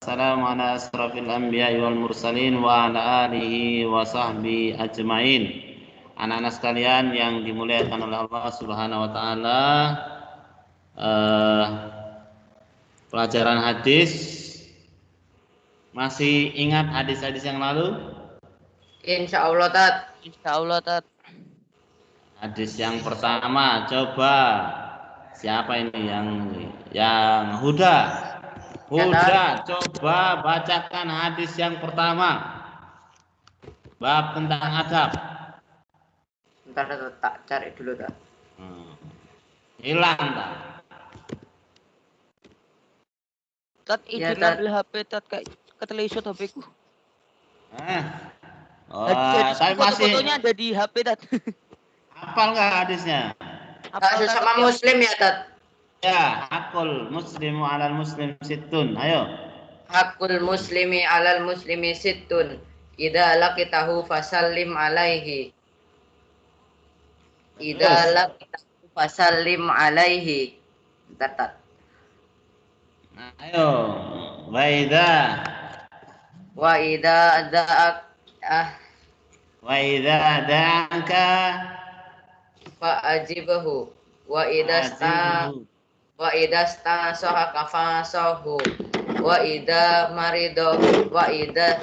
Assalamu ala asrafil anbiya'i wal mursalin wa ala alihi wa sahbihi ajma'in. Anak-anak sekalian yang dimuliakan oleh Allah Subhanahu wa taala, pelajaran hadis, masih ingat hadis-hadis yang lalu? Insyaallah, Tat. Insyaallah, Tat. Hadis yang pertama, coba siapa ini yang Huda? Huda, coba bacakan hadis yang pertama. Bab tentang adab. Bentar, tak cari dulu, Tat. Hilang, tak? Tat, Ya, izin Tat. ambil HP, Tat, kayak ketelisut HP-ku. Tapi masih Foto-fotonya ada di HP, Tat. hafal nggak hadisnya? Hafal, Tat. Sesama muslim ya, Tat. Ya, hakul muslimu alal muslim situn. Ayo. Hakul muslimi alal muslimi sittun. Idza laqitahu fasallim alaihi. Idza laqitahu fasallim alaihi. Bentar, Tat. Ayo. Waida. Wa idza da'ak Waida da'aka fa ajibahu. Wa idza sahaka fasahu. Wa idza marido wa idza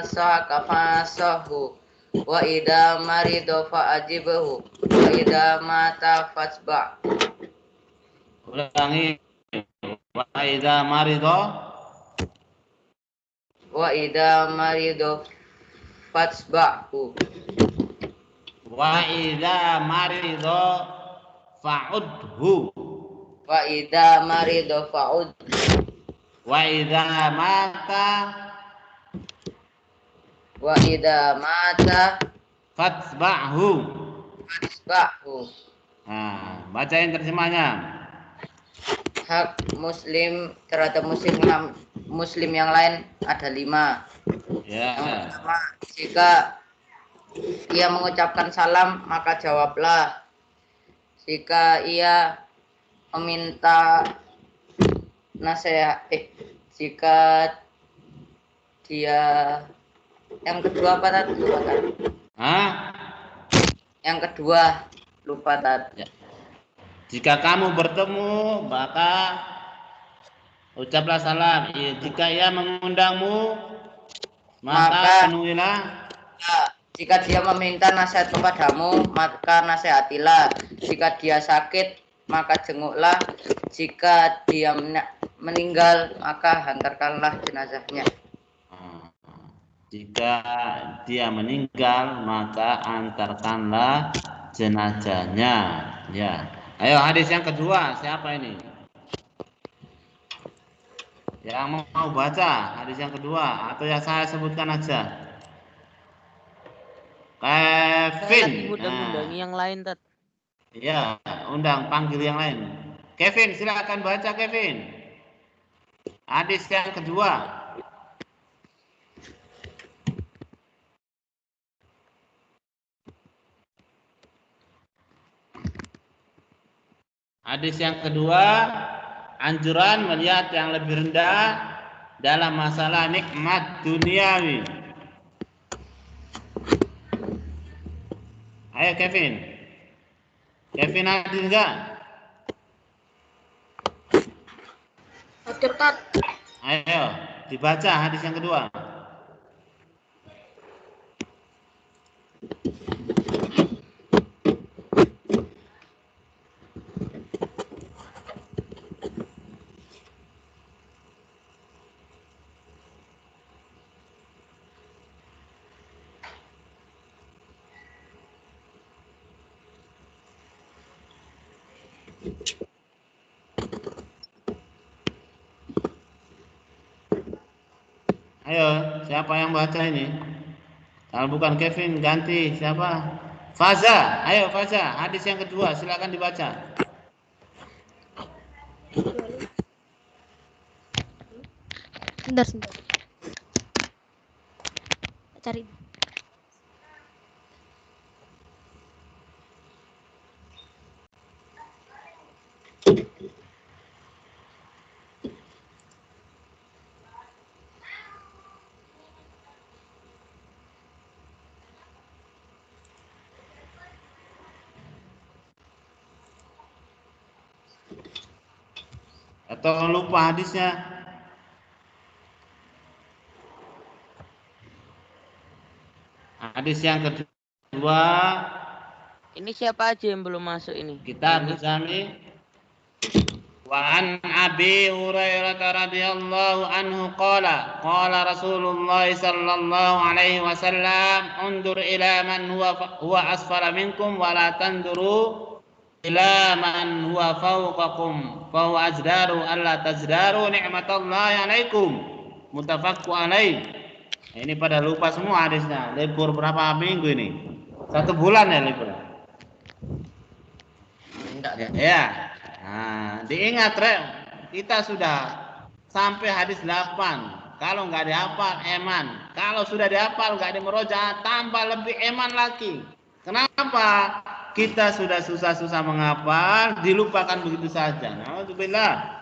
sahaka fasahu. Wa idza marido fa ajibahu. Wa idza mata fasba. ulangi. Waida marido. Wa idza marido fasbahu. Wa idza marido fa'udhu. Wa idza marido fa'ud. Wa idza mata Wa idza mata fatba'hu. fasbahu. Nah, bacain terjemahnya. Hak muslim terhadap muslim yang lain ada 5. Ya. Yang pertama, jika ia mengucapkan salam maka jawablah. Jika ia meminta nasihat, jika dia, yang kedua apa tadi? Lupa tadi. Yang kedua lupa tadi. Ya. Jika kamu bertemu maka ucaplah salam. Jika ia mengundangmu maka penuhilah. Jika dia meminta nasihat kepadamu, maka nasihatilah. Jika dia sakit, maka jenguklah. Jika dia meninggal, maka hantarkanlah jenazahnya. Jika dia meninggal, maka antarkanlah jenazahnya. Ya. Ayo hadis yang kedua, siapa ini? Yang mau baca hadis yang kedua atau yang saya sebutkan aja? Kevin. Undang-undangi yang lain, Tat. Iya, undang panggil yang lain. Kevin, silakan baca, Kevin. Hadis yang kedua. Hadis yang kedua, anjuran melihat yang lebih rendah dalam masalah nikmat duniawi. Ayo Kevin. Kevin hadir enggak? Hadir, Tat. Ayo, dibaca hadis yang kedua. Ayo, siapa yang baca ini? Kalau bukan Kevin, ganti siapa? Faza, ayo Faza, hadis yang kedua, silakan dibaca. Sebentar. Cari. Atau lupa hadisnya? Hadis yang kedua, Ini siapa aja yang belum masuk ini? kita Ini bersami. Wa an Abi Hurairah radhiyallahu anhu qala qala Rasulullah sallallahu alaihi wasallam undur ila man huwa asfala minkum wa la tanduru ila man huwa fawqakum fa huwa ajdaru alla tazdaru ni'matallahi alaikum muttafaqun alaih. Ini pada lupa semua hadisnya. Libur berapa minggu ini? 1 bulan ya libur. Enggak. Ya. Nah, diingat Rek, kita sudah sampai hadis 8. Kalau nggak dihafal eman. Kalau sudah dihafal nggak dimerojaah, tambah lebih eman lagi. Kenapa? Kita sudah susah-susah menghafal, dilupakan begitu saja. Alhamdulillah.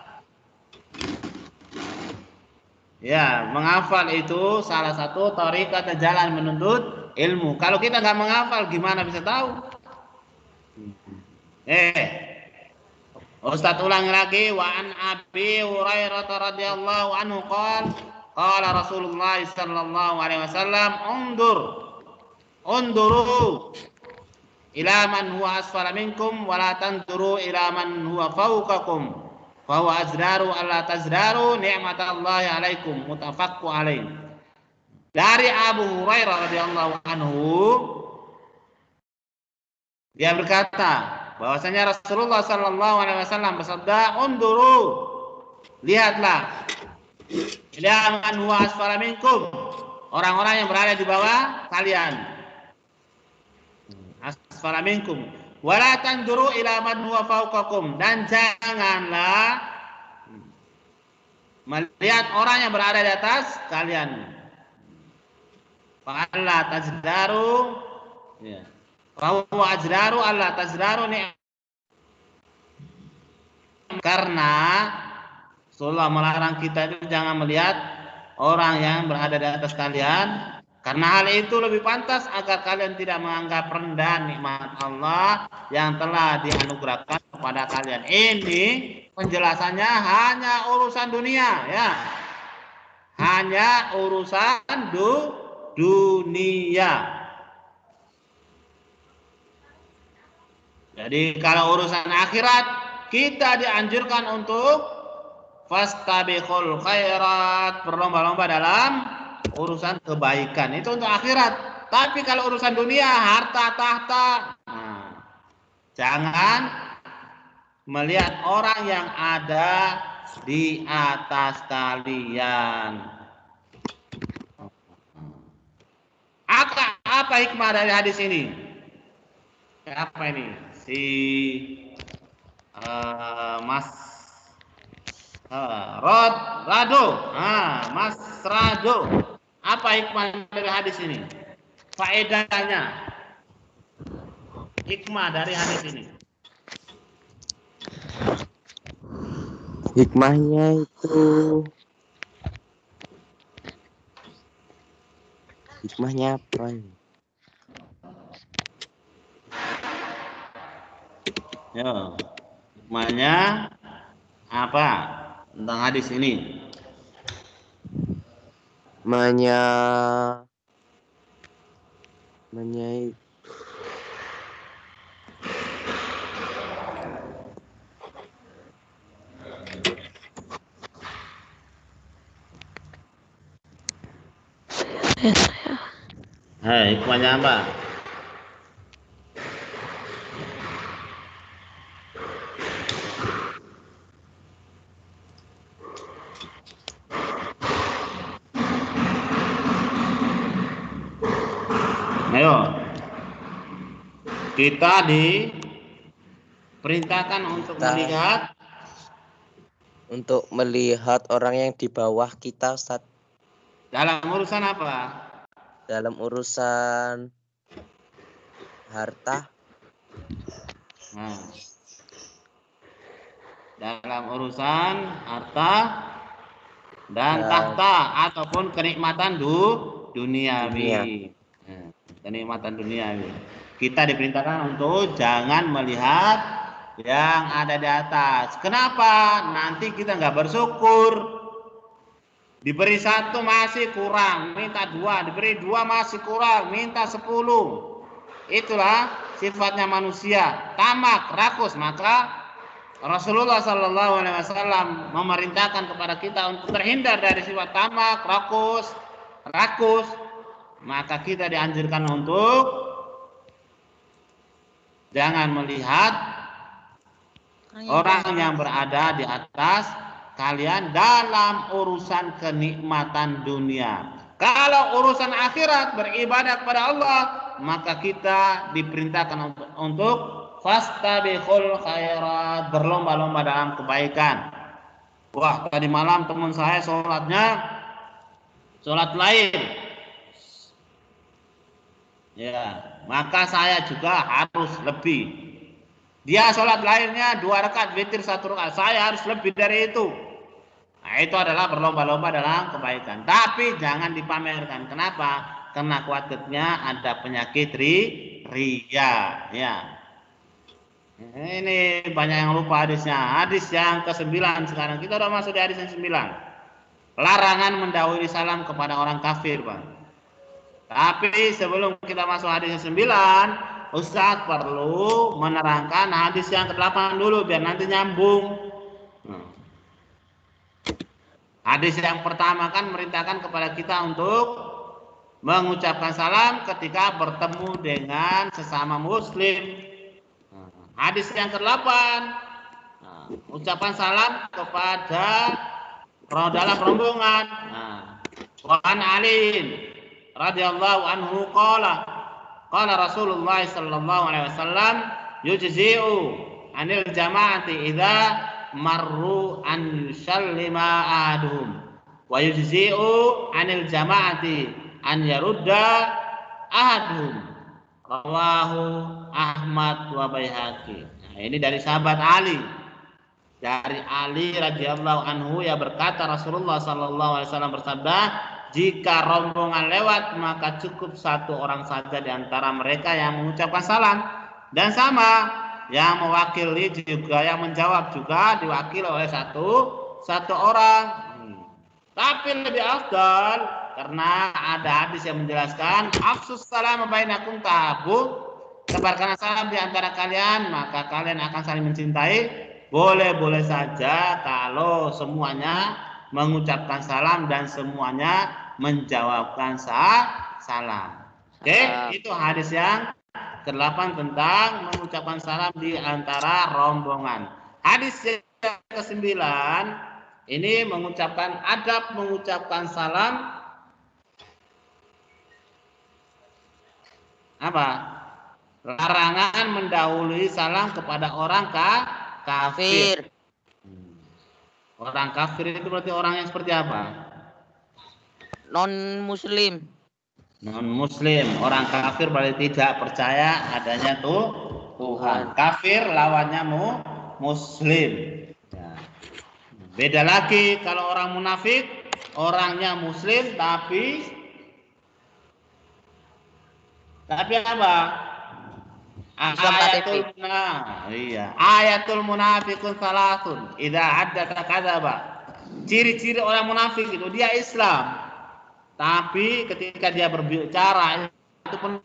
Ya, menghafal itu salah satu thariqah atau jalan menuntut ilmu. Kalau kita nggak menghafal, gimana bisa tahu? Ustaz ulangi lagi. Wa an Abi Hurairah radhiyallahu anhu qala Rasulullah sallallahu alaihi wasallam unduru ila man huwa asfala minkum wa la tanduru ila man huwa fawqakum fa huwa azdaru alla tazdaru ni'matallahi alaikum muttafaqun alaih. Dari Abu Hurairah radhiyallahu anhu, dia berkata bahwasanya Rasulullah sallallahu alaihi wasallam bersabda, "Unduru, lihatlah, ila man huwa asfala minkum, orang-orang yang berada di bawah kalian. Asfala minkum, wa la tanduru ila man huwa fawqakum, dan janganlah melihat orang yang berada di atas kalian. Fa alla tazdaru, ya. Bahwa ajdaru Allah tazdaru nih, karena Rasulullah melarang kita itu jangan melihat orang yang berada di atas kalian, karena hal itu lebih pantas agar kalian tidak menganggap rendah nikmat Allah yang telah dianugerahkan kepada kalian. Ini penjelasannya hanya urusan dunia, ya, hanya urusan dunia. Jadi kalau urusan akhirat, kita dianjurkan untuk fastabiqul khairat, berlomba-lomba dalam urusan kebaikan. Itu untuk akhirat. Tapi kalau urusan dunia, harta tahta, jangan melihat orang yang ada di atas kalian. Apa hikmah dari hadis ini? Apa ini? Mas Rado, Mas Rado, apa hikmah dari hadis ini? Faedahnya, hikmah dari hadis ini. Hikmahnya apa ini? Ya, hikmahnya apa tentang hadis ini? Hikmahnya hikmahnya apa? Ayo, kita diperintahkan untuk melihat orang yang di bawah kita, Ustaz. Dalam urusan apa? Dalam urusan harta. Dalam urusan harta dan tahta ataupun kenikmatan duniawi. Kenikmatan duniawi. Kita diperintahkan untuk jangan melihat yang ada di atas. Kenapa? Nanti kita nggak bersyukur. Diberi 1 masih kurang, minta 2. Diberi 2 masih kurang, minta 10. Itulah sifatnya manusia, tamak, rakus. Maka Rasulullah Sallallahu Alaihi Wasallam memerintahkan kepada kita untuk terhindar dari sifat tamak, rakus. Maka kita dianjurkan untuk jangan melihat orang yang berada di atas kalian dalam urusan kenikmatan dunia. Kalau urusan akhirat, beribadah kepada Allah, maka kita diperintahkan untuk fastabiqul khairat, berlomba-lomba dalam kebaikan. Wah, tadi malam teman saya sholatnya sholat lain. Ya, maka saya juga harus lebih. Dia sholat lainnya 2 rakaat witir 1 rakaat, saya harus lebih dari itu. Nah, itu adalah berlomba-lomba dalam kebaikan. Tapi jangan dipamerkan. Kenapa? Karena khawatirnya ada penyakit ria. Ya. Ini banyak yang lupa hadisnya. Hadis yang ke-9 sekarang. Kita sudah masuk di hadis yang 9. Larangan mendahului salam kepada orang kafir, Bang. Tapi sebelum kita masuk hadis yang 9, Ustadz perlu menerangkan hadis yang ke-8 dulu biar nanti nyambung. Hadis yang pertama kan merintahkan kepada kita untuk mengucapkan salam ketika bertemu dengan sesama muslim. Hadis yang ke-8, ucapan salam kepada dalam rombongan. Wa an Ali radhiyallahu anhu qala Rasulullah sallallahu alaihi wasallam yujzi'u anil jama'ati idza marru an yusallima ahaduhum wa yujzi'u anil jama'ati an yarudda ahaduhum, rawahu Ahmad wa Baihaqi. Nah, ini dari sahabat Ali. Dari Ali radhiyallahu anhu ya berkata Rasulullah sallallahu alaihi wasallam bersabda, jika rombongan lewat maka cukup 1 orang saja di antara mereka yang mengucapkan salam, dan sama yang mewakili juga, yang menjawab juga diwakili oleh satu orang. Tapi lebih afdal karena ada hadis yang menjelaskan afsus salam bainakum tahabu, sebarkan salam di antara kalian maka kalian akan saling mencintai. Boleh-boleh saja kalau semuanya mengucapkan salam dan semuanya menjawabkan salam. Oke, itu hadis yang ke-8 tentang mengucapkan salam di antara rombongan. Hadis yang ke-9 ini mengucapkan adab mengucapkan salam apa? Larangan mendahului salam kepada orang kafir. Orang kafir itu berarti orang yang seperti apa? Non muslim. Non muslim, orang kafir berarti tidak percaya adanya Tuhan. Kafir lawannya muslim. Ya. Beda lagi kalau orang munafik, orangnya muslim tapi apa? Ayatul munafiqun salasun idza haddatsa kadzaba. Ciri-ciri orang munafik itu dia Islam, tapi ketika dia berbicara itu pun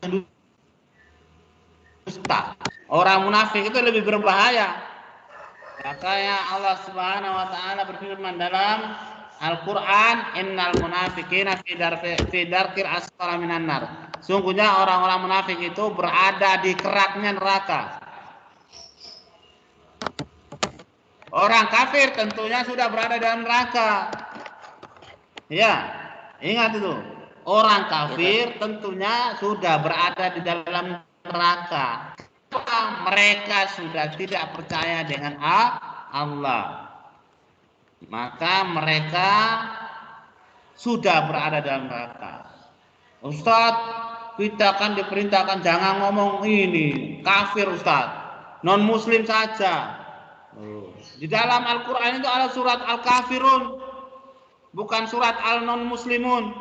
dusta. Orang munafik itu lebih berbahaya. Makanya Allah Subhanahu wa taala berfirman dalam Al-Qur'an, innal munafiqina fi darkil asfala minan nar. Sungguhnya orang-orang munafik itu berada di keraknya neraka. Orang kafir tentunya sudah berada dalam neraka. Ya, ingat itu. Orang kafir tentunya sudah berada di dalam neraka. Mereka sudah tidak percaya dengan Allah. Maka mereka sudah berada dalam neraka. Ustadz, kita kan diperintahkan jangan ngomong ini kafir Ustadz, non muslim saja. Di dalam Al-Quran itu ada surat Al-Kafirun, bukan surat Al-Non Muslimun.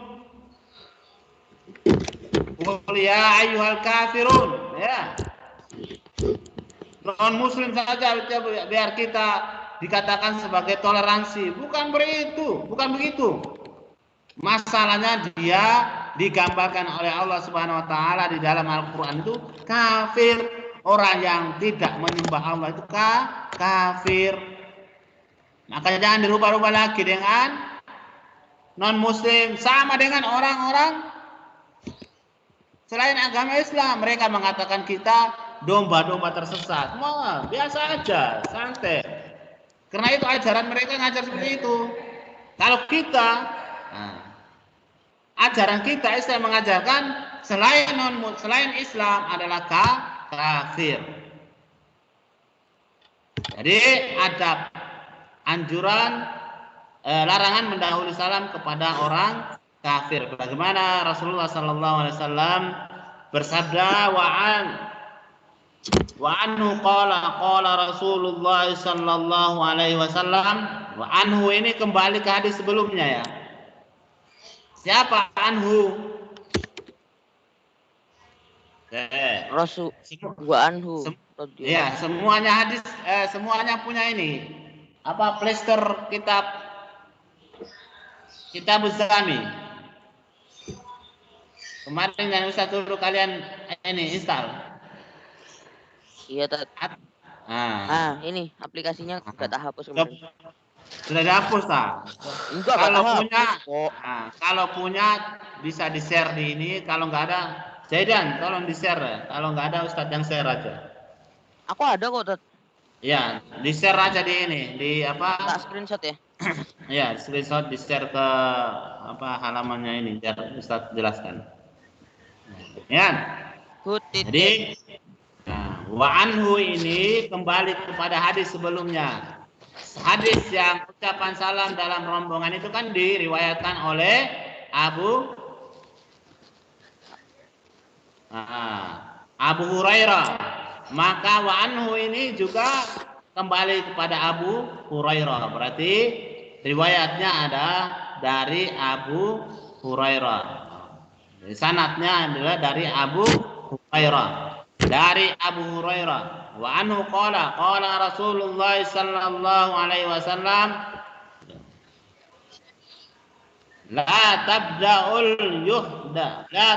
Qul ya ayyuhal kafirun, ya. non muslim saja biar kita dikatakan sebagai toleransi. Bukan begitu. Masalahnya dia digambarkan oleh Allah Subhanahu wa taala di dalam Al-Qur'an itu kafir. Orang yang tidak menyembah Allah itu kafir. Maka jangan dirubah-rubah lagi dengan non muslim, sama dengan orang-orang selain agama Islam. Mereka mengatakan kita domba-domba tersesat. Wah, biasa aja, santai. Karena itu ajaran mereka ngajar seperti itu. Kalau kita, ajaran kita Islam mengajarkan selain Islam adalah kafir. Jadi ada anjuran larangan mendahului salam kepada orang kafir. Bagaimana Rasulullah sallallahu alaihi wasallam bersabda wa anhu qala Rasulullah sallallahu alaihi wasallam. Wa anhu ini kembali ke hadis sebelumnya ya. Siapa anhu? Rasul wa anhu. Ya, semuanya hadis semuanya punya ini. Apa plester kitab Zami. Kemarin dan Ustaz dulu kalian ini install. Iya, Tat. Ini aplikasinya enggak tak hapus kemarin. Sudah dihapus tak? Enggak, kalau punya bisa di-share di ini, kalau enggak ada Zaidan tolong di-share. Kalau enggak ada Ustaz yang share aja. Aku ada kok, Tat. Ya, di-share aja di ini, di apa? Tak screenshot ya. Ya, screenshot di-share ke apa halamannya ini biar Ustaz jelaskan. Ya. Jadi wa anhu ini kembali kepada hadis sebelumnya. Hadis yang ucapan salam dalam rombongan itu kan diriwayatkan oleh Abu Hurairah. Maka wa anhu ini juga kembali kepada Abu Hurairah. Berarti riwayatnya ada dari Abu Hurairah. Sanadnya adalah dari Abu Hurairah. Dari Abu Hurairah. Wa anhu qala Rasulullah sallallahu alaihi wasallam la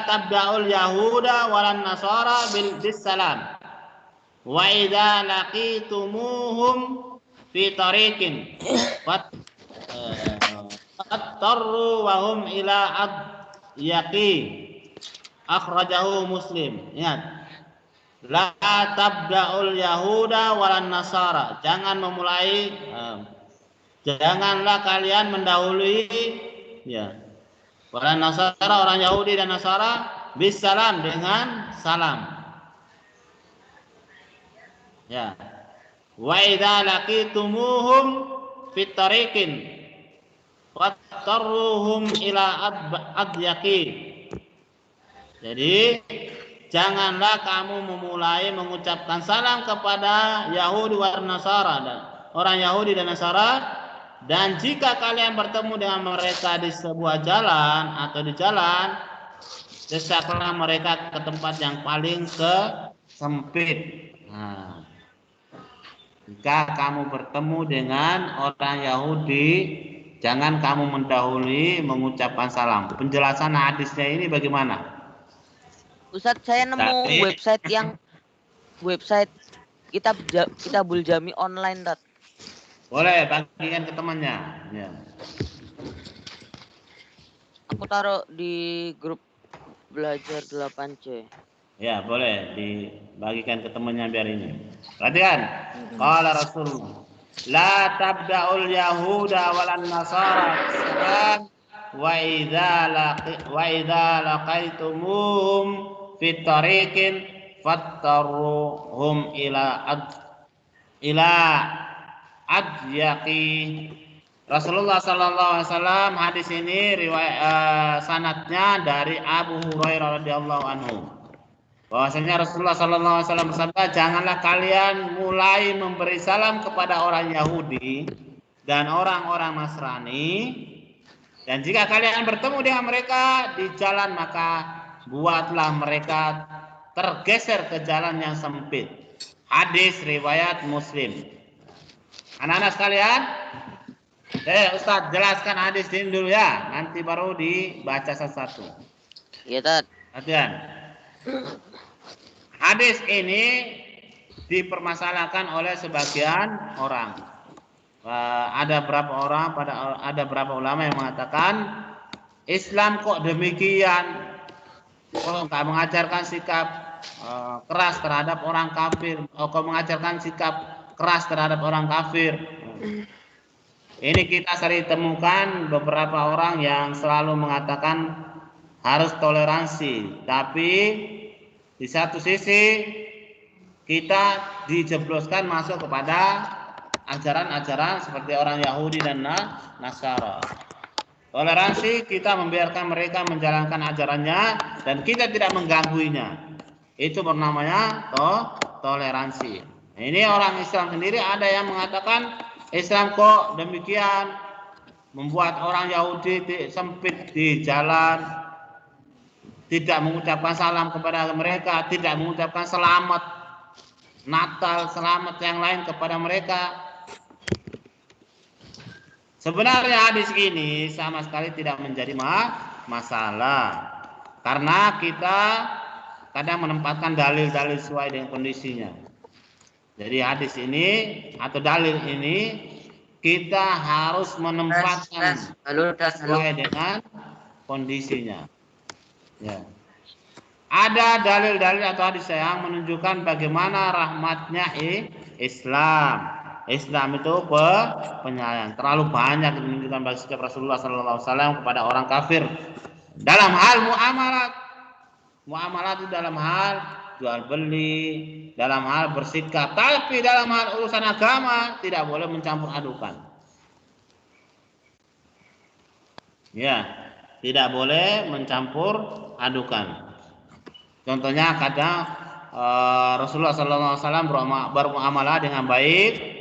tabda'ul yahuda walan nasara bis salam wa idza laqitumuhum fi tariqin fattaru wa hum ila yaqi akhrajahu Muslim. Ingat, la tabda'ul yahuda walan nasara. Janganlah kalian mendahului ya walan nasara, orang Yahudi dan Nasara, bisalam, dengan salam. Ya. Wa idza laqitumuhum fit tariqin fattaruhum ila adyaqi. Jadi janganlah kamu memulai mengucapkan salam kepada Yahudi dan Nasara, orang Yahudi dan Nasara, dan jika kalian bertemu dengan mereka di sebuah jalan atau di jalan, desaklah mereka ke tempat yang paling sempit. Jika kamu bertemu dengan orang Yahudi, jangan kamu mendahului mengucapkan salam. Penjelasan hadisnya ini bagaimana? Ustadz, saya nemu website Kitabul Jami online, Tat. Boleh bagikan ke temannya. Ya. Aku taruh di grup belajar 8C. Ya, boleh dibagikan ke temannya biar ini. Perhatikan. Qala Rasulullah, la tabda'ul yahuda walan nasara salam wa idza laqaitumuhum fi tariqin fattaruhum ila adyaqi. Rasulullah sallallahu alaihi wasallam, hadis ini riwayat sanadnya dari Abu Hurairah radhiyallahu anhu. Bahwasanya Rasulullah sallallahu alaihi wasallam bersabda, janganlah kalian mulai memberi salam kepada orang Yahudi dan orang-orang Nasrani, dan jika kalian bertemu dengan mereka di jalan, maka buatlah mereka tergeser ke jalan yang sempit. Hadis riwayat Muslim. Anak-anak sekalian, Ustaz jelaskan hadis ini dulu ya, nanti baru dibaca satu-satu. Iya, Tat. Perhatian. Hadis ini dipermasalahkan oleh sebagian orang. Ada beberapa ulama yang mengatakan Islam kok demikian, kok nggak mengajarkan sikap keras terhadap orang kafir, kok mengajarkan sikap keras terhadap orang kafir. Ini kita sering temukan beberapa orang yang selalu mengatakan harus toleransi, tapi di satu sisi kita dijebloskan masuk kepada ajaran-ajaran seperti orang Yahudi dan Nasara. Toleransi, kita membiarkan mereka menjalankan ajarannya dan kita tidak menggangguinya. Itu bernamanya toleransi. Ini orang Islam sendiri ada yang mengatakan Islam kok demikian, membuat orang Yahudi sempit di jalan, tidak mengucapkan salam kepada mereka, tidak mengucapkan selamat Natal, selamat yang lain kepada mereka. Sebenarnya hadis ini sama sekali tidak menjadi masalah, karena kita kadang menempatkan dalil-dalil sesuai dengan kondisinya. Jadi hadis ini atau dalil ini kita harus menempatkan sesuai dengan kondisinya. Ya. Ada dalil-dalil atau hadis yang menunjukkan bagaimana rahmatnya Islam. Islam itu penyayang. Terlalu banyak menunjukkan bagi sikap Rasulullah SAW kepada orang kafir. Dalam hal muamalat itu dalam hal jual beli, dalam hal bersikap, tapi dalam hal urusan agama tidak boleh mencampur adukan. Ya, tidak boleh mencampur adukan. Contohnya kadang Rasulullah SAW bermuamalah dengan baik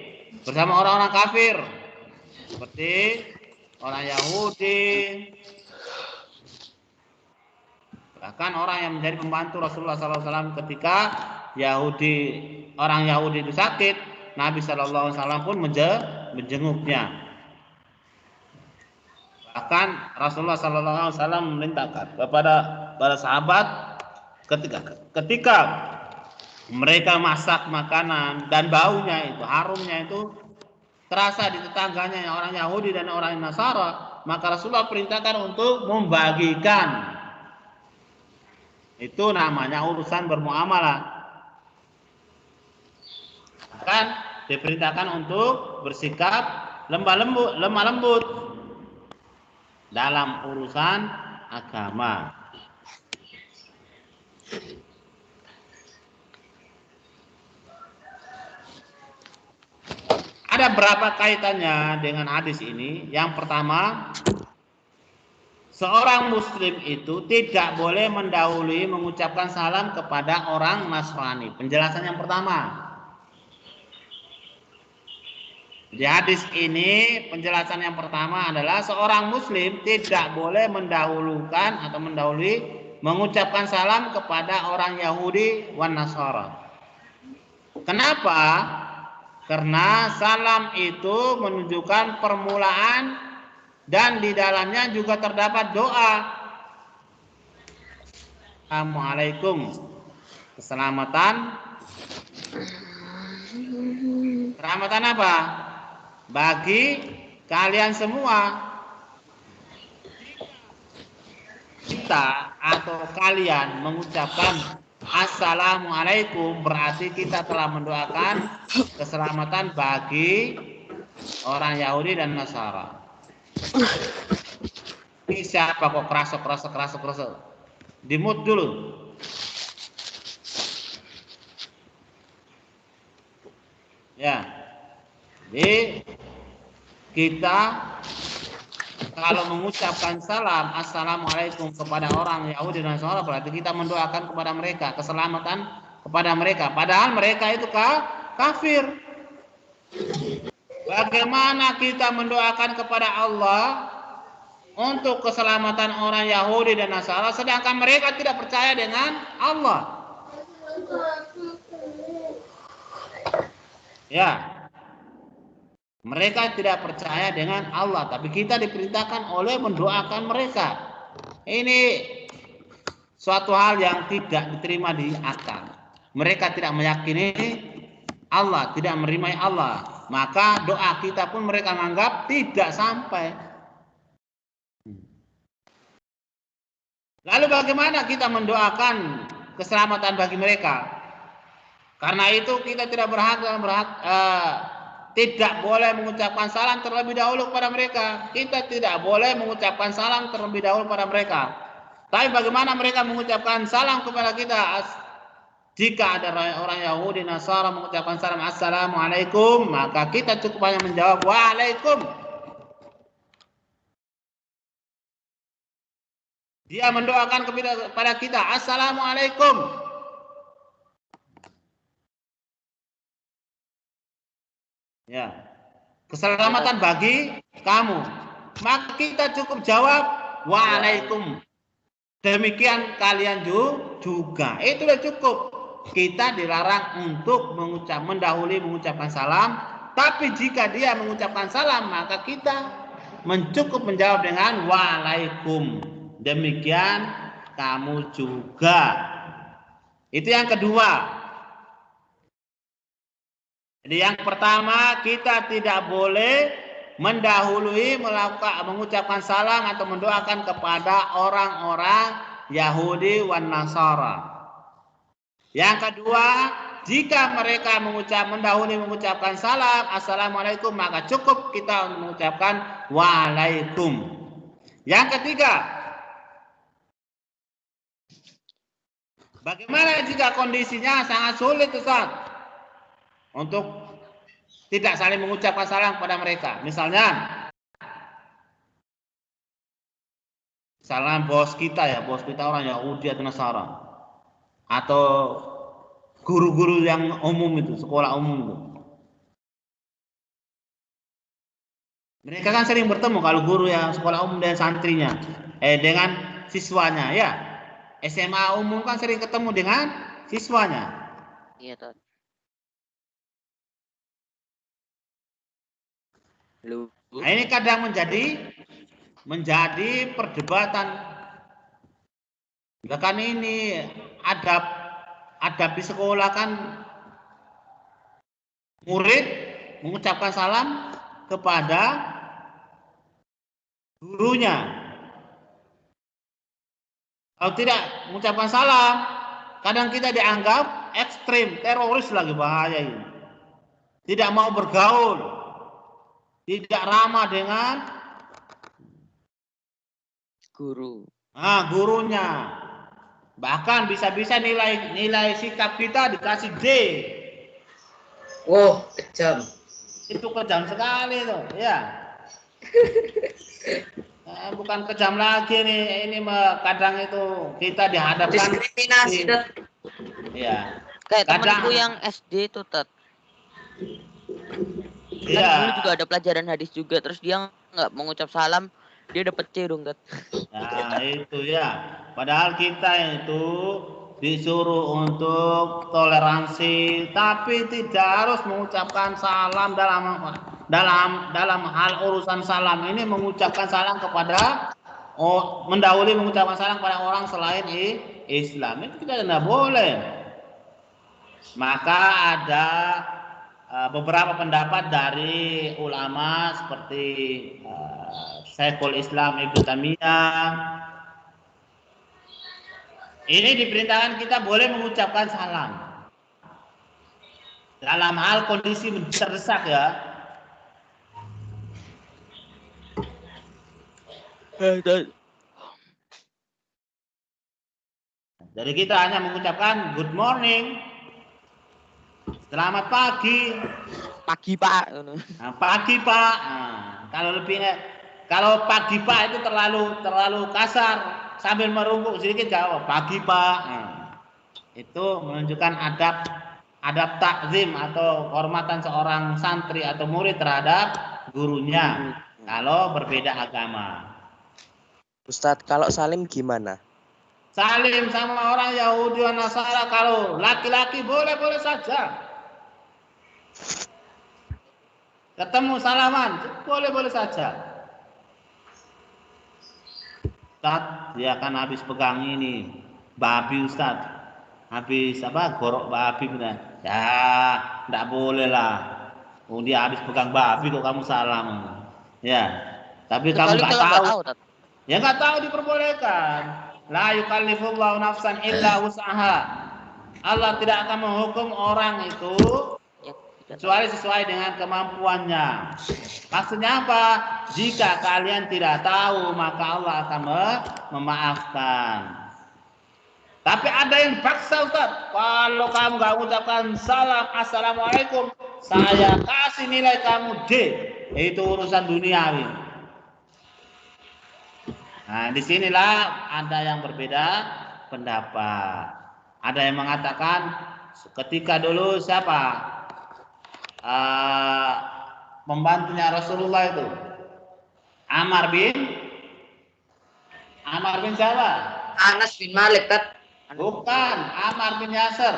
bersama orang-orang kafir, seperti orang Yahudi. Bahkan orang yang menjadi pembantu Rasulullah SAW ketika orang Yahudi itu sakit, Nabi SAW pun menjenguknya. Bahkan Rasulullah SAW memerintahkan kepada para sahabat ketika mereka masak makanan dan baunya itu, harumnya itu terasa di tetangganya yang orang Yahudi dan orang Nasara, maka Rasulullah perintahkan untuk membagikan. Itu namanya urusan bermuamalah. Kan diperintahkan untuk bersikap lemah lembut dalam urusan agama. Ada berapa kaitannya dengan hadis ini? Yang pertama, seorang muslim itu tidak boleh mendahului mengucapkan salam kepada orang Nasrani. Penjelasan yang pertama. Di hadis ini penjelasan yang pertama adalah seorang muslim tidak boleh mendahulukan atau mendahului mengucapkan salam kepada orang Yahudi wan Nasara. Kenapa? Karena salam itu menunjukkan permulaan dan di dalamnya juga terdapat doa. Assalamualaikum. Keselamatan. Keselamatan apa? Bagi kalian semua. Kita atau kalian mengucapkan Assalamualaikum berarti kita telah mendoakan keselamatan bagi orang Yahudi dan Nasara. Ini siapa kok kerasa? Dimut dulu. Ya. Jadi kita kalau mengucapkan salam Assalamualaikum kepada orang Yahudi dan Nasara berarti kita mendoakan kepada mereka keselamatan kepada mereka. Padahal mereka itu kafir. Bagaimana kita mendoakan kepada Allah untuk keselamatan orang Yahudi dan Nasara sedangkan mereka tidak percaya dengan Allah? Ya. Mereka tidak percaya dengan Allah, tapi kita diperintahkan oleh mendoakan mereka. Ini suatu hal yang tidak diterima di akal. Mereka tidak meyakini Allah, tidak menerima Allah. Maka doa kita pun mereka menganggap tidak sampai. Lalu bagaimana kita mendoakan keselamatan bagi mereka? Karena itu kita tidak tidak boleh mengucapkan salam terlebih dahulu kepada mereka. Kita tidak boleh mengucapkan salam terlebih dahulu kepada mereka. Tapi bagaimana mereka mengucapkan salam kepada kita? Jika ada orang Yahudi Nasara mengucapkan salam Assalamualaikum, maka kita cukup hanya menjawab Waalaikum. Dia mendoakan kepada kita Assalamualaikum. Ya, keselamatan bagi kamu. Maka kita cukup jawab Waalaikum. Demikian kalian juga. Itu sudah cukup. Kita dilarang untuk mendahului mengucapkan salam. Tapi jika dia mengucapkan salam, maka kita cukup menjawab dengan Waalaikum. Demikian kamu juga. Itu yang kedua. Jadi yang pertama, kita tidak boleh mendahului mengucapkan salam atau mendoakan kepada orang-orang Yahudi wan Nasara. Yang kedua, jika mereka mendahului mengucapkan salam Assalamualaikum, maka cukup kita mengucapkan Waalaikum. Yang ketiga, bagaimana jika kondisinya sangat sulit, Ustaz? Untuk tidak saling mengucapkan salam kepada mereka. Misalnya salam bos kita orang Yahudi atau Nasara. Atau guru-guru yang umum itu, sekolah umum itu. Mereka kan sering bertemu kalau guru yang sekolah umum dan santrinya. Dengan siswanya ya. SMA umum kan sering ketemu dengan siswanya. Iya, Tot. Nah, ini kadang menjadi perdebatan. Bahkan ini adab di sekolah kan murid mengucapkan salam kepada gurunya. Kalau tidak mengucapkan salam, kadang kita dianggap ekstrim, teroris lagi, bahaya ini. Tidak mau bergaul. Tidak ramah dengan gurunya. Bahkan bisa-bisa nilai sikap kita dikasih D. Oh, kejam. Itu kejam sekali tuh, ya. Bukan kejam lagi nih, ini kadang itu kita dihadapkan diskriminasi, Tot. Ya. Kayak temanku yang SD tuh, Tot. Kan dulu juga ada pelajaran hadis juga, terus dia nggak mengucap salam, dia dapet C dong, Tot. Nah, itu ya. Padahal kita itu disuruh untuk toleransi, tapi tidak harus mengucapkan salam dalam hal urusan salam ini, mengucapkan salam kepada mendahului mengucapkan salam kepada orang selain Islam, itu kita tidak boleh. Maka ada beberapa pendapat dari ulama seperti Syekhul Islam Ibnu Taimiyah. Ini diperintahkan kita boleh mengucapkan salam dalam hal kondisi terdesak ya. Jadi kita hanya mengucapkan good morning, selamat pagi. Pagi, Pak. Nah, pagi, Pak. Nah, kalau pagi, Pak itu terlalu kasar. Sambil merungkuk sedikit jawab pagi, Pak. Nah, itu menunjukkan adab takzim atau hormatan seorang santri atau murid terhadap gurunya kalau berbeda agama. Ustadz, kalau salim gimana? Salim sama orang Yahudi dan Nasara kalau laki-laki boleh saja. Ketemu salaman, boleh-boleh saja. Ustaz, dia kan habis pegang ini babi Ustaz. Habis apa? Gorok babi benar. Ya, enggak boleh lah. Oh, dia habis pegang babi kok kamu salam. Ya. Tapi kamu Kecuali enggak kalau nggak tahu. tahu, Tat. Ya enggak tahu diperbolehkan. La yukallifullahu nafsan illa wus'aha. Allah tidak akan menghukum orang itu Yang tidak kecuali sesuai dengan kemampuannya. Maksudnya apa? Jika kalian tidak tahu, maka Allah akan memaafkan. Tapi ada yang paksa Ustaz. Kalau kamu nggak mengucapkan salam assalamualaikum, saya kasih nilai kamu D. Itu urusan duniawi. Nah, disinilah ada yang berbeda pendapat. Ada yang mengatakan ketika dulu siapa? Pembantunya Rasulullah itu Amar bin siapa? Anas bin Malik, Tat. Bukan, Amar bin Yasir.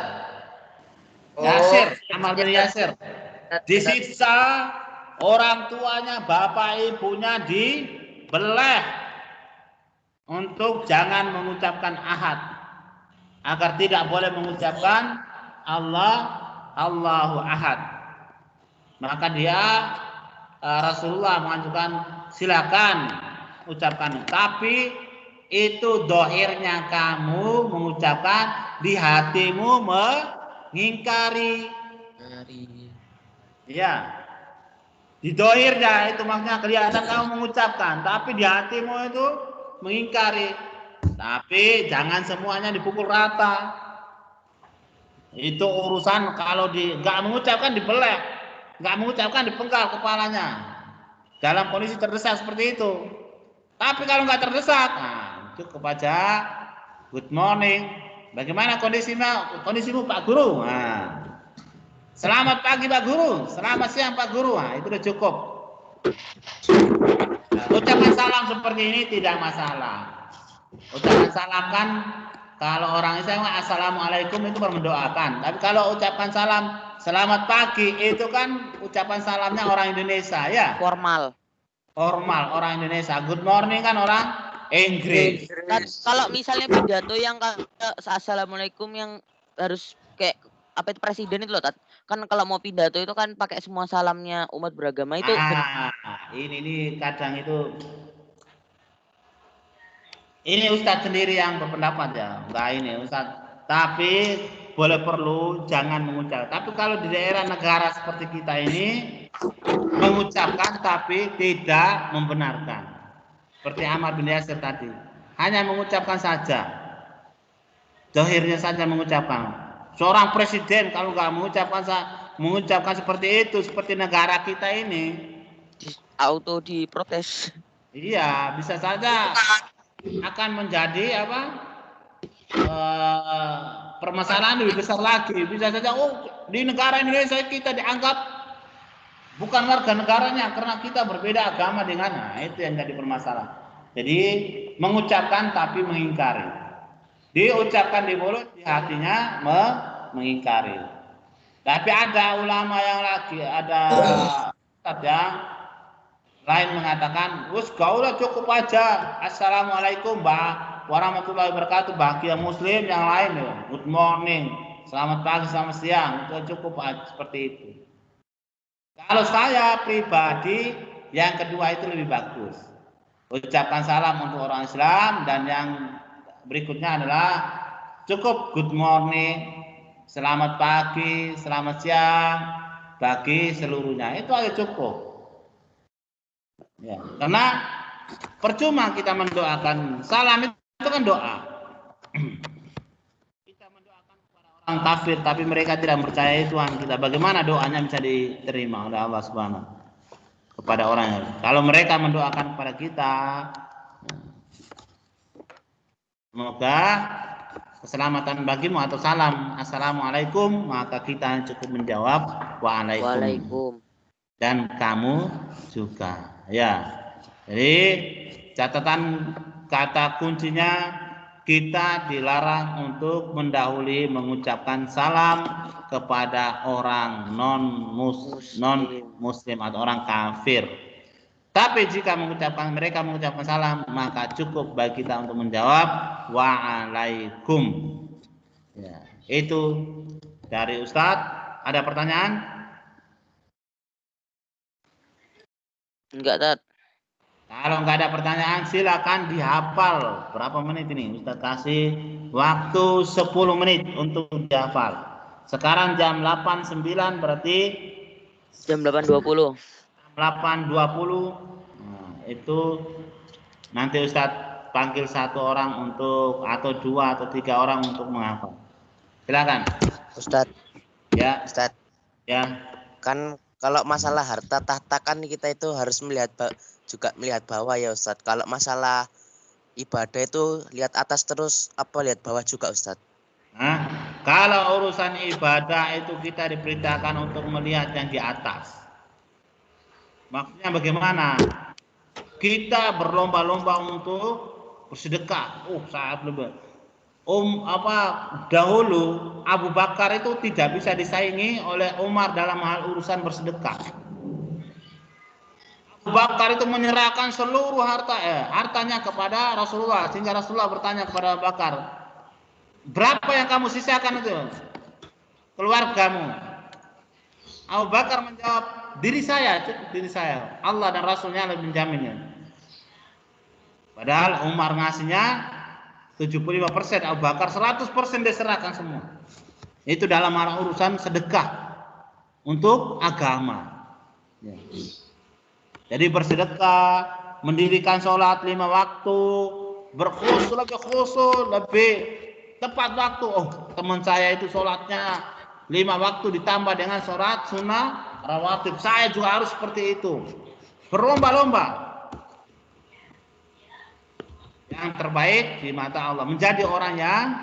Oh, Amar bin Yasir. Disiksa, orang tuanya, bapak ibunya dibeleh untuk jangan mengucapkan ahad, agar tidak boleh mengucapkan Allahu ahad. Maka dia Rasulullah mengajukan silakan ucapkan, tapi itu dohirnya kamu mengucapkan, di hatimu mengingkari. Ya, di dohirnya itu maksudnya kelihatan kamu mengucapkan, tapi di hatimu itu mengingkari. Tapi jangan semuanya dipukul rata. Itu urusan kalau nggak mengucapkan dibeleh, nggak mengucapkan dipenggal kepalanya dalam kondisi terdesak seperti itu. Tapi kalau nggak terdesak, nah, cukup aja good morning. Bagaimana kondisimu Pak Guru? Nah, selamat pagi Pak Guru, selamat siang Pak Guru. Nah, itu udah cukup. Nah, ucapan salam seperti ini tidak masalah. Ucapan salam kan kalau orang Islam assalamualaikum itu mendoakan. Tapi kalau ucapan salam selamat pagi itu kan ucapan salamnya orang Indonesia ya. formal. Orang Indonesia. Good morning kan orang Inggris. Tat, kalau misalnya pidato yang assalamualaikum yang harus kayak apa itu presiden itu loh, Tat. Kan kalau mau pidato itu kan pakai semua salamnya umat beragama itu. Ini kadang itu. Ini Ustadz sendiri yang berpendapat ya, enggak ini Ustadz. Tapi perlu jangan mengucap. Tapi kalau di daerah negara seperti kita ini mengucapkan tapi tidak membenarkan. Seperti Amar bin Yasir tadi, hanya mengucapkan saja. Dohirnya saja mengucapkan. Seorang presiden kalau nggak mengucapkan seperti itu, seperti negara kita ini, auto diprotes. Iya, bisa saja akan menjadi apa? Permasalahan lebih besar lagi. Bisa saja di negara Indonesia kita dianggap bukan warga negaranya karena kita berbeda agama dengannya. Itu yang jadi permasalahan. Jadi mengucapkan tapi mengingkari. Diucapkan di mulut, di hatinya mengingkari. Tapi ada ulama yang ada yang lain mengatakan, kaulah cukup aja. Assalamualaikum warahmatullahi wabarakatuh. Bagi yang muslim yang lain, good morning, selamat pagi, selamat siang, itu cukup aja, seperti itu. Kalau saya pribadi, yang kedua itu lebih bagus. Ucapkan salam untuk orang Islam, dan yang berikutnya adalah cukup good morning, selamat pagi, selamat siang, bagi seluruhnya. Itu aja cukup. Ya, karena percuma kita mendoakan salam itu kan doa. Kita mendoakan kepada orang kafir tapi mereka tidak percaya Tuhan kita. Bagaimana doanya bisa diterima oleh Allah Subhanahu kepada orang yang kalau mereka mendoakan kepada kita, semoga keselamatan bagimu atau salam assalamualaikum, maka kita cukup menjawab waalaikum. Dan kamu juga. Ya, jadi catatan kata kuncinya kita dilarang untuk mendahului mengucapkan salam kepada orang non muslim atau orang kafir. Tapi jika mereka mengucapkan salam, maka cukup bagi kita untuk menjawab wa'alaikum. Ya, itu dari Ustadz. Ada pertanyaan? Enggak, Tat. Kalau nggak ada pertanyaan, silakan dihafal. Berapa menit ini? Ustadz kasih waktu 10 menit untuk dihafal. Sekarang jam 8.09 berarti Jam 8.20. 8.20. Nah, itu nanti Ustadz panggil satu orang untuk, atau 2 atau 3 orang untuk menghafal. Silakan. Ustadz, Ya, Ustadz, ya. kan kalau masalah harta tahta kan kita itu harus juga melihat bawah ya Ustadz. Kalau masalah ibadah itu lihat atas terus apa lihat bawah juga Ustadz? Nah, kalau urusan ibadah itu kita diperintahkan untuk melihat yang di atas. Maksudnya bagaimana? Kita berlomba-lomba untuk bersedekah. Saat lebih. Dahulu Abu Bakar itu tidak bisa disaingi oleh Umar dalam hal urusan bersedekah. Abu Bakar itu menyerahkan seluruh hartanya kepada Rasulullah, sehingga Rasulullah bertanya kepada Abu Bakar, berapa yang kamu sisakan itu keluargamu? Abu Bakar menjawab, diri saya, cukup diri saya. Allah dan Rasulnya lebih menjaminnya. Padahal Umar ngasihnya 75%, Abu Bakar 100% diserahkan semua. Itu dalam hal urusan sedekah untuk agama. Ya. Jadi bersedekah, mendirikan sholat 5 waktu, berkhusyuk lebih tepat waktu. Teman saya itu sholatnya 5 waktu ditambah dengan sholat sunnah rawatib. Saya juga harus seperti itu. Berlomba-lomba. Yang terbaik di mata Allah, menjadi orang yang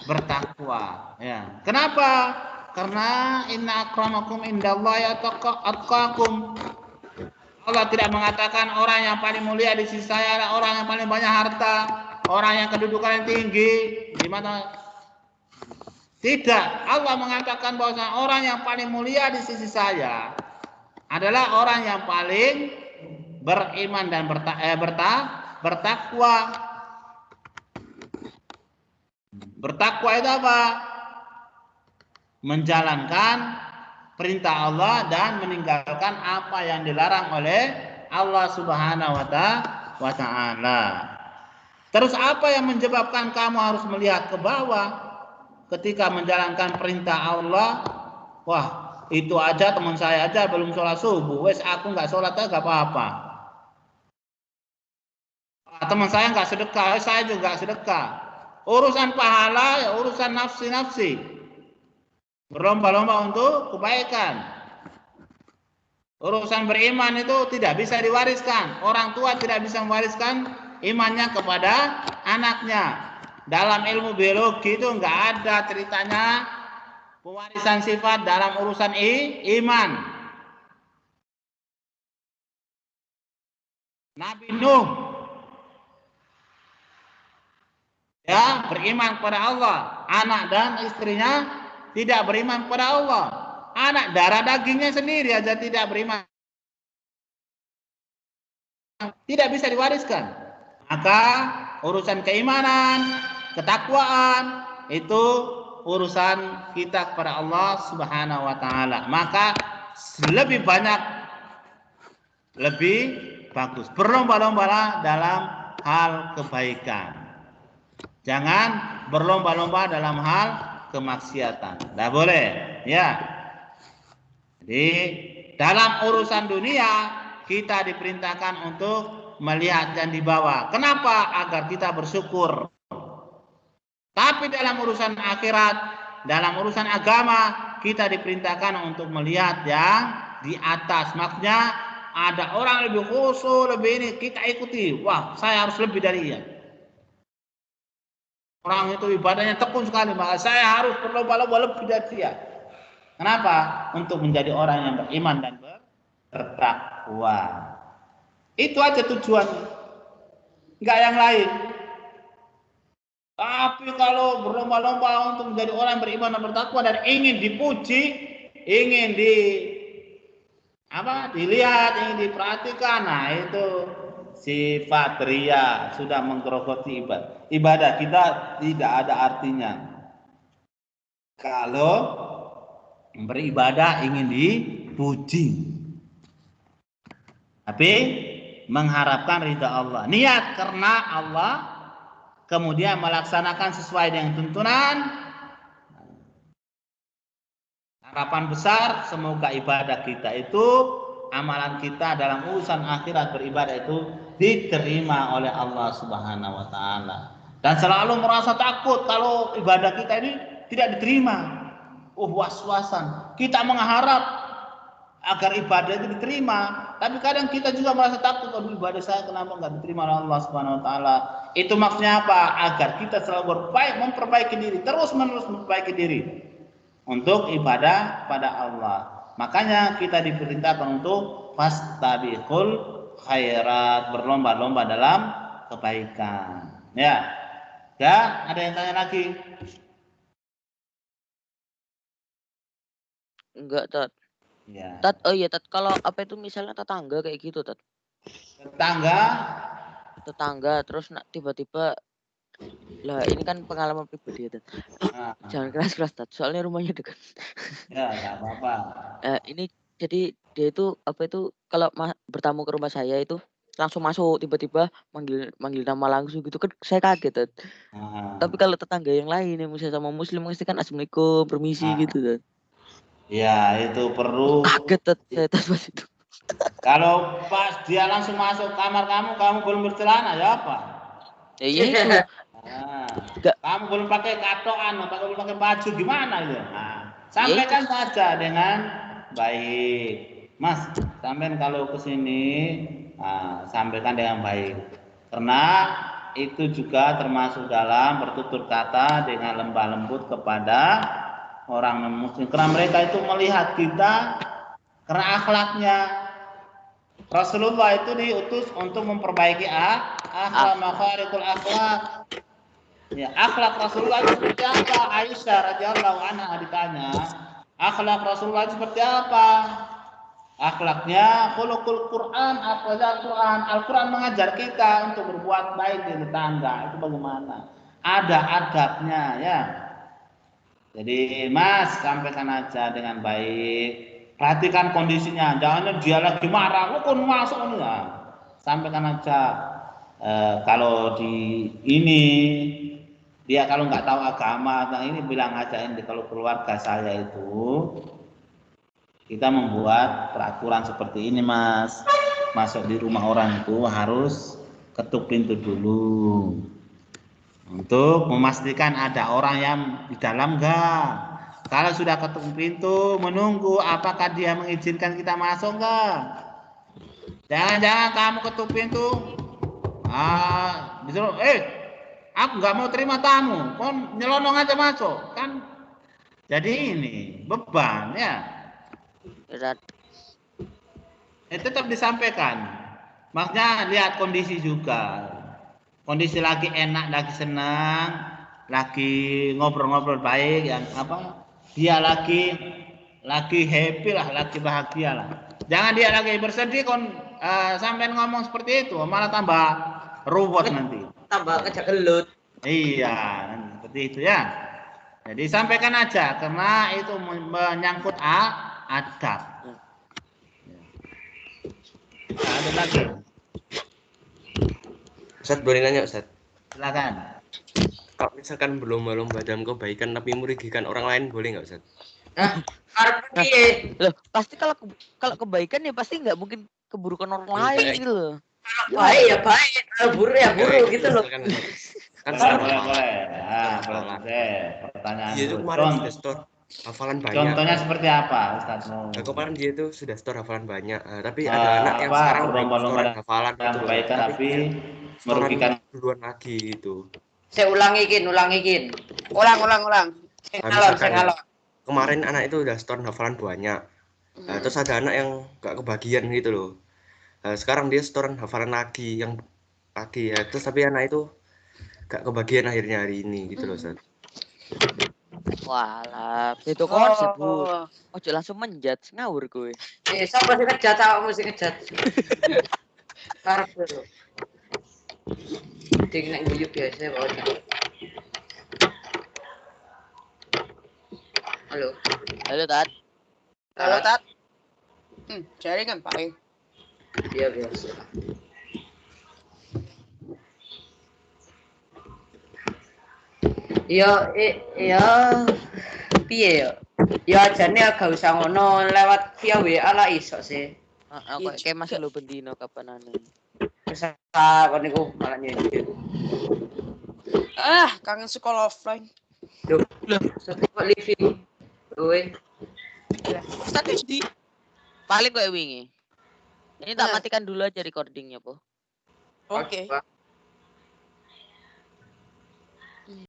bertakwa. Ya. Kenapa? Karena inna akramakum indallahi atqakum. Allah tidak mengatakan orang yang paling mulia di sisi saya adalah orang yang paling banyak harta, orang yang kedudukan yang tinggi. Gimana? Tidak. Allah mengatakan bahwa orang yang paling mulia di sisi saya adalah orang yang paling beriman dan bertakwa. Bertakwa itu apa? Menjalankan perintah Allah dan meninggalkan apa yang dilarang oleh Allah Subhanahu wa ta'ala. Terus apa yang menyebabkan kamu harus melihat ke bawah ketika menjalankan perintah Allah? Wah, itu aja teman saya aja belum sholat subuh, wes aku nggak sholat aja nggak apa-apa. Teman saya nggak sedekah, saya juga nggak sedekah. Urusan pahala ya urusan nafsi. Berlomba-lomba untuk kebaikan. Urusan beriman itu tidak bisa diwariskan. Orang tua tidak bisa mewariskan imannya kepada anaknya. Dalam ilmu biologi itu nggak ada ceritanya pewarisan sifat dalam urusan iman. Nabi Nuh ya beriman kepada Allah, anak dan istrinya tidak beriman kepada Allah. Anak darah dagingnya sendiri aja tidak beriman, tidak bisa diwariskan. Maka urusan keimanan, ketakwaan itu urusan kita kepada Allah Subhanahu wa ta'ala. Maka lebih banyak, lebih bagus berlomba-lombalah dalam hal kebaikan. Jangan berlomba-lomba dalam hal kemaksiatan. Tidak boleh, ya. Jadi dalam urusan dunia kita diperintahkan untuk melihat yang di bawah. Kenapa? Agar kita bersyukur. Tapi dalam urusan akhirat, dalam urusan agama, kita diperintahkan untuk melihat yang di atas. Maksudnya ada orang lebih khusyuk, lebih ini, kita ikuti. Wah, saya harus lebih dari dia. Orang itu ibadahnya tekun sekali, maka saya harus berlomba-lomba lebih dari dia. Kenapa? Untuk menjadi orang yang beriman dan bertakwa. Itu aja tujuannya. Enggak yang lain. Tapi kalau berlomba-lomba untuk menjadi orang yang beriman dan bertakwa dan ingin dipuji, ingin dilihat, ingin diperhatikan, nah itu sifat ria, sudah menggerogoti ibadah. Ibadah kita tidak ada artinya kalau beribadah ingin dipuji, tapi mengharapkan ridha Allah, niat karena Allah, kemudian melaksanakan sesuai dengan tuntunan, harapan besar semoga ibadah kita itu, amalan kita dalam urusan akhirat beribadah itu diterima oleh Allah Subhanahu wa taala. Dan selalu merasa takut kalau ibadah kita ini tidak diterima. Was-wasan. Kita mengharap agar ibadah itu diterima, tapi kadang kita juga merasa takut, kalau ibadah saya kenapa nggak diterima oleh Allah Subhanahu wa taala. Itu maksudnya apa? Agar kita selalu memperbaiki diri, terus-menerus memperbaiki diri untuk ibadah pada Allah. Makanya kita diperintahkan untuk fastabiqul khairat, berlomba-lomba dalam kebaikan. Ya. Ya, ada yang tanya lagi? Enggak, Tat. Ya. Tat, oh iya, Tat, kalau apa itu misalnya tetangga kayak gitu, Tat. Tetangga terus tiba-tiba, lah ini kan pengalaman pribadi ya, Tat. Jangan keras-keras, Tat, soalnya rumahnya dekat. Ya, enggak apa-apa. Ini jadi dia itu apa itu kalau bertamu ke rumah saya itu langsung masuk, tiba-tiba manggil nama langsung gitu kan, saya kaget, Tat. Tapi kalau tetangga yang lain yang misalnya sama muslim pasti kan assalamualaikum, permisi gitu, Tat. Ya, itu perlu. Kaget, Tat, saya pas itu. Kalau pas dia langsung masuk kamar kamu belum bercelana, ya apa? Ya itu. Kamu belum pakai katoan, belum pakai baju, gimana itu? Sampaikan saja dengan baik. Mas, sampean kalau kesini sampaikan dengan baik. Karena itu juga termasuk dalam bertutur kata dengan lembah lembut kepada orang non-muslim. Karena mereka itu melihat kita karena akhlaknya. Rasulullah itu diutus untuk memperbaiki akhlak, makharikul akhlak. Ya, akhlak Rasulullah itu seperti apa? Aisyah radhiyallahu anha ditanya, akhlak Rasulullah itu seperti apa? Akhlaknya khuluqul Quran, Al-Quran mengajar kita untuk berbuat baik di tetangga. Itu bagaimana? Ada adabnya, ya. Jadi Mas, sampaikan aja dengan baik. Perhatikan kondisinya, jangan dia lagi marah, lu kan masuk enggak. Sampaikan aja. Kalau di ini dia kalau nggak tahu agama, nah ini bilang aja, ini kalau keluarga saya itu kita membuat peraturan seperti ini, Mas. Masuk di rumah orang itu harus ketuk pintu dulu untuk memastikan ada orang yang di dalam enggak. Kalau sudah ketuk pintu, menunggu apakah dia mengizinkan kita masuk enggak. Jangan-jangan kamu ketuk pintu, disuruh, aku nggak mau terima tamu, kon nyelonong aja masuk, kan? Jadi ini beban, ya. Tetap disampaikan. Maksudnya lihat kondisi juga. Kondisi lagi enak, lagi senang, lagi ngobrol-ngobrol baik, yang apa? Dia lagi happy lah, lagi bahagia lah. Jangan dia lagi bersedih sampai ngomong seperti itu, malah tambah ruwet nanti. Tambah kejagelut. Iya, seperti itu ya. Jadi sampaikan aja karena itu menyangkut adab. Ada lagi. Ustaz, boleh nanya, Ustaz? Silakan. Kalau misalkan belum dalam kebaikan tapi merugikan orang lain, boleh nggak, Ustaz? Loh, pasti kalau kebaikan ya pasti nggak mungkin keburukan orang lain gitu loh. Baik ya baik, kalau buruk ya buruk gitu loh. Kan boleh. Pertanyaan. Dia itu kemarin sudah store hafalan banyak. Contohnya seperti apa, Ustaz? Kemarin dia itu sudah store hafalan banyak, tapi ada anak yang sekarang berlomba-lomba hafalan kebaikan tapi merugikan duluan lagi gitu. Saya ulangi kin. Ulang. Saya kemarin anak itu udah store hafalan banyak. Terus ada anak yang gak kebagian gitu loh. Sekarang dia store hafalan lagi ya. Terus tapi anak itu gak kebagian akhirnya hari ini gitu loh Ustaz. Walah, itu konsep, Bu. Oh. Ojo langsung menjat, ngawur kowe. Sapa sing ngejat awakmu sing ngejat. Karep lho. Ding nek guyu biasa wae. Halo. Halo, Tat. Halo, Tat. Jaringan, Pak. Iya biasa. Ya piye ya? Ya ajane gak usah ngono lewat via WA lah iso sih. Aku kayak masih lo bendino kapanane. Bisa kon niku malah nyindir. Kangen sekolah offline. Loh, kok living. Kowe Status di. Paling gue wingi. Ini tak matikan dulu aja recordingnya, Po. Oke.